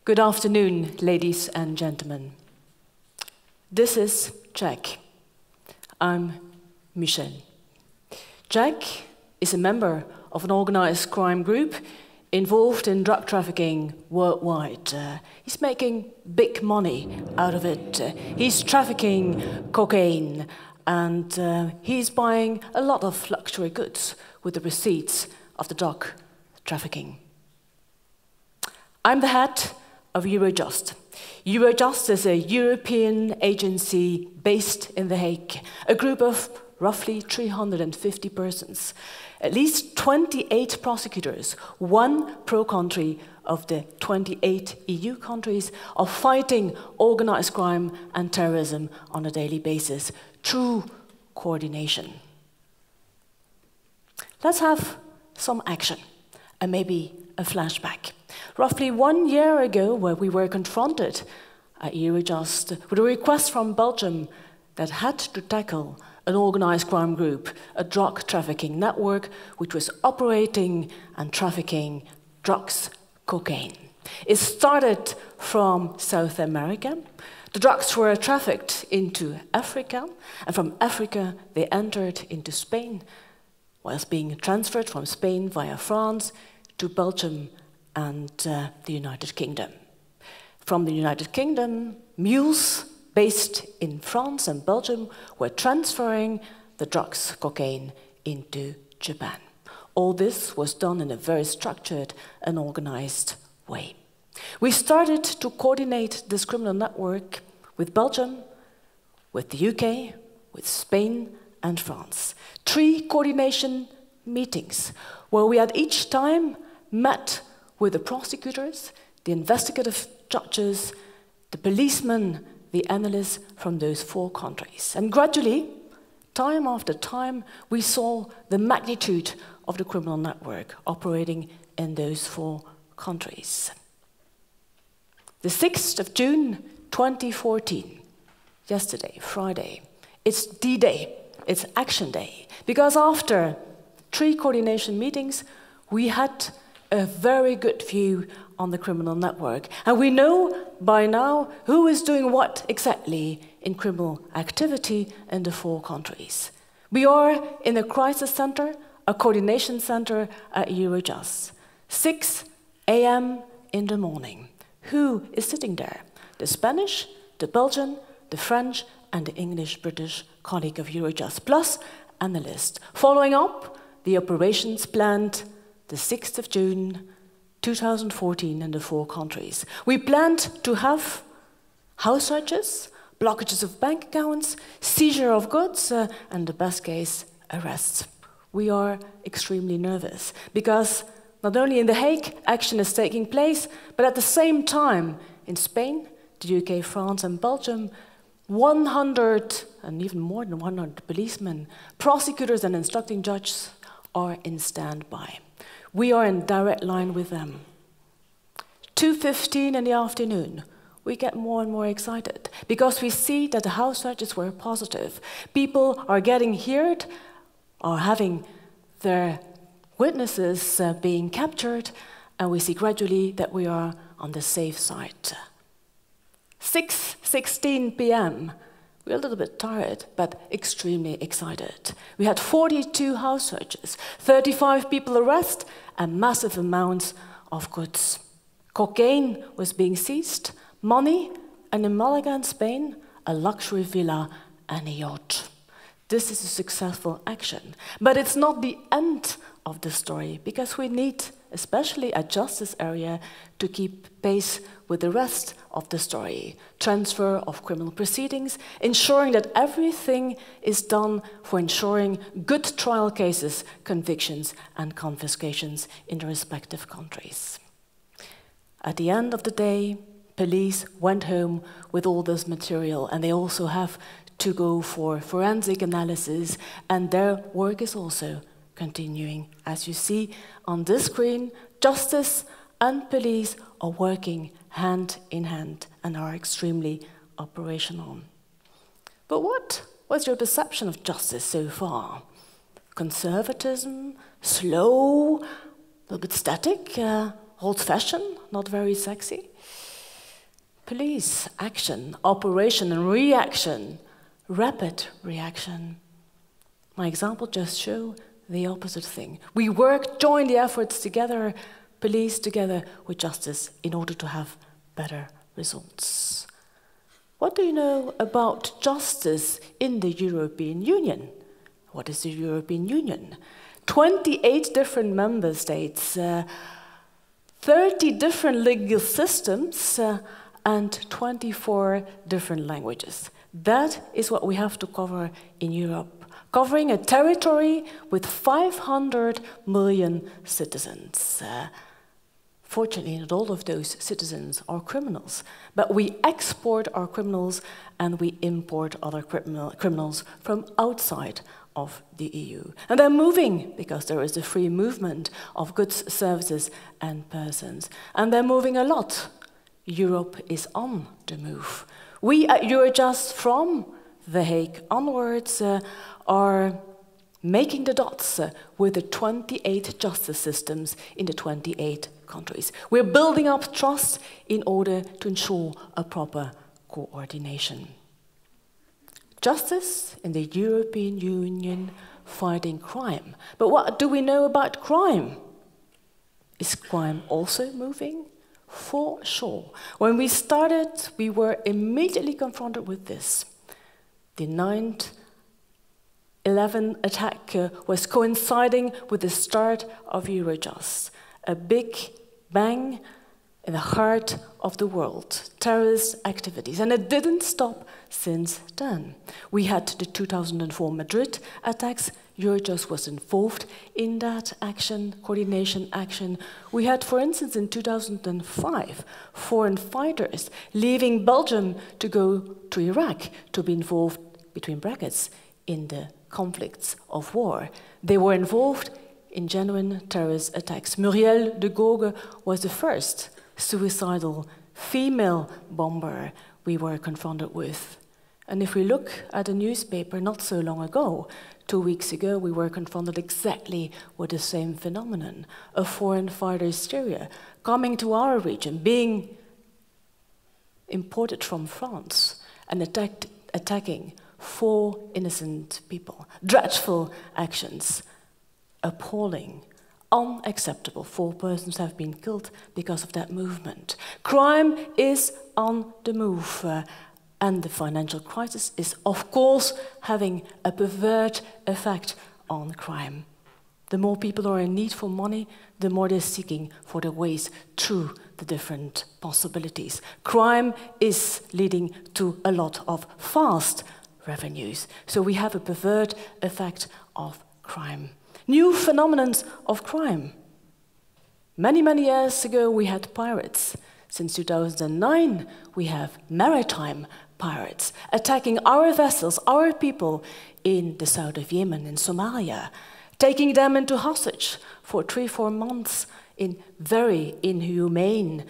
Good afternoon, ladies and gentlemen. This is Jack. I'm Michèle. Jack is a member of an organized crime group involved in drug trafficking worldwide. He's making big money out of it. He's trafficking cocaine, and he's buying a lot of luxury goods with the receipts of the drug trafficking. I'm the head of Eurojust. Eurojust is a European agency based in The Hague, a group of roughly 350 persons, at least 28 prosecutors, one pro-country of the 28 EU countries, are fighting organized crime and terrorism on a daily basis through coordination. Let's have some action and maybe a flashback. Roughly 1 year ago, where we were confronted at Eurojust with a request from Belgium that had to tackle an organized crime group, a drug trafficking network which was operating and trafficking drugs, cocaine. It started from South America. The drugs were trafficked into Africa, and from Africa they entered into Spain, whilst being transferred from Spain via France to Belgium and the United Kingdom. From the United Kingdom, mules based in France and Belgium were transferring the drugs, cocaine, into Japan. All this was done in a very structured and organized way. We started to coordinate this criminal network with Belgium, with the UK, with Spain and France. 3 coordination meetings where we at each time met with the prosecutors, the investigative judges, the policemen, the analysts from those 4 countries. And gradually, time after time, we saw the magnitude of the criminal network operating in those 4 countries. The 6th of June 2014, yesterday, Friday, it's D-Day, it's Action Day, because after 3 coordination meetings, we had a very good view on the criminal network. And we know by now who is doing what exactly in criminal activity in the 4 countries. We are in a crisis center, a coordination center at Eurojust. 6 a.m. in the morning. Who is sitting there? The Spanish, the Belgian, the French, and the English-British colleague of Eurojust, plus analysts, following up the operations planned the 6th of June 2014 in the 4 countries. We planned to have house searches, blockages of bank accounts, seizure of goods, and the best case, arrests. We are extremely nervous because not only in The Hague action is taking place, but at the same time in Spain, the UK, France, and Belgium, 100 and even more than 100 policemen, prosecutors, and instructing judges are in standby. We are in direct line with them. 2:15 in the afternoon, we get more and more excited because we see that the house searches were positive. People are getting heard, are having their witnesses being captured, and we see gradually that we are on the safe side. 6:16 p.m. We're a little bit tired, but extremely excited. We had 42 house searches, 35 people arrested, and massive amounts of goods. Cocaine was being seized, money, and in Malaga, Spain, a luxury villa and a yacht. This is a successful action, but it's not the end of the story, because we need, especially at justice area, to keep pace with the rest of the story. Transfer of criminal proceedings, ensuring that everything is done for ensuring good trial cases, convictions, and confiscations in the respective countries. At the end of the day, police went home with all this material, and they also have to go for forensic analysis, and their work is also continuing. As you see on this screen, justice and police are working hand in hand and are extremely operational. But what was your perception of justice so far? Conservatism, slow, a little bit static, old-fashioned, not very sexy? Police action, operation and reaction, rapid reaction. My example just shows the opposite thing. We work, join the efforts together, police together with justice in order to have better results. What do you know about justice in the European Union? What is the European Union? 28 different member states, 30 different legal systems, and 24 different languages. That is what we have to cover in Europe, covering a territory with 500 million citizens. Fortunately, not all of those citizens are criminals, but we export our criminals and we import other criminals from outside of the EU. And they're moving because there is a free movement of goods, services, and persons. And they're moving a lot. Europe is on the move. We at Eurojust, from The Hague onwards, are making the dots with the 28 justice systems in the 28 countries. We're building up trust in order to ensure a proper coordination. Justice in the European Union fighting crime. But what do we know about crime? Is crime also moving? For sure. When we started, we were immediately confronted with this. The 9/11 attack was coinciding with the start of Eurojust. A big bang in the heart of the world, terrorist activities, and it didn't stop since then. We had the 2004 Madrid attacks. Eurojust was involved in that action, coordination action. We had, for instance, in 2005, foreign fighters leaving Belgium to go to Iraq to be involved, between brackets, in the conflicts of war. They were involved in genuine terrorist attacks. Michèle de Gaulle was the first suicidal female bomber we were confronted with. And if we look at a newspaper not so long ago, 2 weeks ago, we were confronted exactly with the same phenomenon. A foreign fighter hysteria coming to our region, being imported from France and attacking 4 innocent people. Dreadful actions, appalling, unacceptable. 4 persons have been killed because of that movement. Crime is on the move. And the financial crisis is, of course, having a perverse effect on crime. The more people are in need for money, the more they're seeking for the ways through the different possibilities. Crime is leading to a lot of fast revenues. So we have a perverse effect of crime. New phenomena of crime. Many, many years ago, we had pirates. Since 2009, we have maritime pirates attacking our vessels, our people in the south of Yemen, in Somalia, taking them into hostage for 3-4 months in very inhumane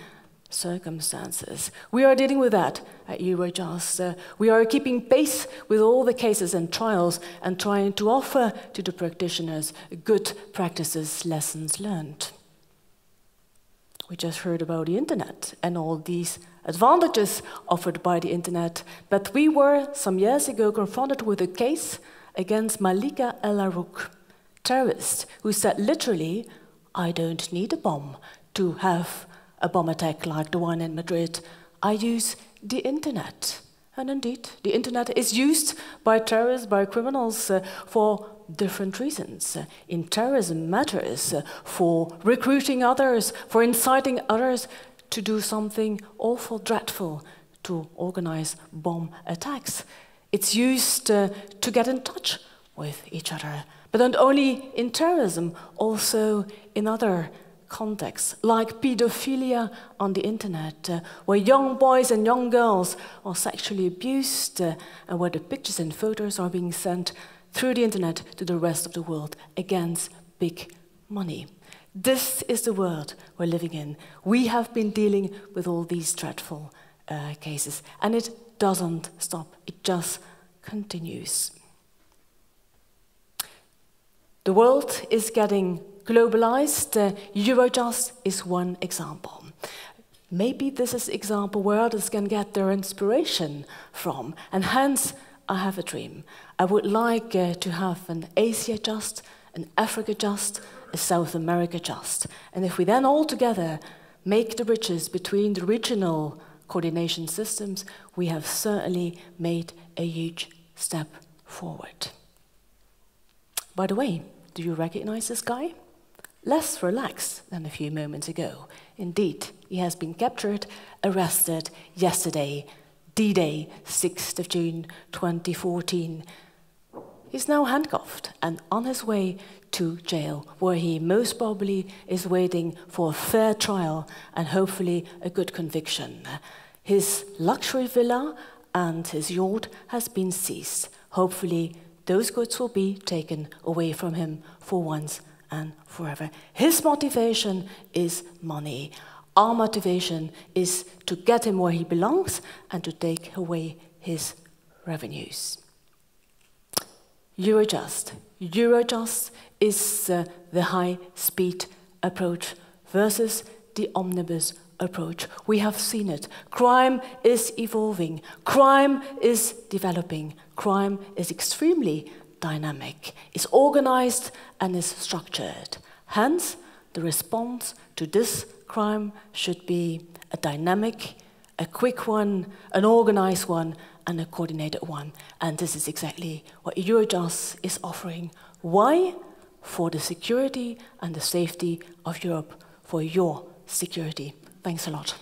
circumstances. We are dealing with that at Eurojust. We are keeping pace with all the cases and trials and trying to offer to the practitioners good practices, lessons learned. We just heard about the internet and all these advantages offered by the internet, but we were some years ago confronted with a case against Malika El-Arouk, terrorist, who said literally, I don't need a bomb to have a bomb attack like the one in Madrid. I use the internet. And indeed, the internet is used by terrorists, by criminals for different reasons. In terrorism matters, for recruiting others, for inciting others to do something awful, dreadful, to organize bomb attacks. It's used to get in touch with each other. But not only in terrorism, also in other contexts, like pedophilia on the internet, where young boys and young girls are sexually abused, and where the pictures and photos are being sent through the internet to the rest of the world against big money. This is the world we're living in. We have been dealing with all these dreadful cases, and it doesn't stop. It just continues. The world is getting globalized. Eurojust is one example. maybe this is an example where others can get their inspiration from. And hence, I have a dream. I would like to have an Asia Just, an Africa Just, a South America Just. And if we then all together make the bridges between the regional coordination systems, we have certainly made a huge step forward. By the way, do you recognize this guy? Less relaxed than a few moments ago. Indeed, he has been captured, arrested yesterday, D-Day, 6th of June 2014. He's now handcuffed and on his way to jail, where he most probably is waiting for a fair trial and hopefully a good conviction. His luxury villa and his yacht has been seized. Hopefully, those goods will be taken away from him for once and forever. His motivation is money. Our motivation is to get him where he belongs and to take away his revenues. Eurojust. Eurojust is the high-speed approach versus the omnibus approach. We have seen it. Crime is evolving. Crime is developing. Crime is extremely dynamic. It's organized and is structured. Hence, the response to this crime should be a dynamic, a quick one, an organized one, and a coordinated one. And this is exactly what Eurojust is offering. Why? For the security and the safety of Europe, for your security. Thanks a lot.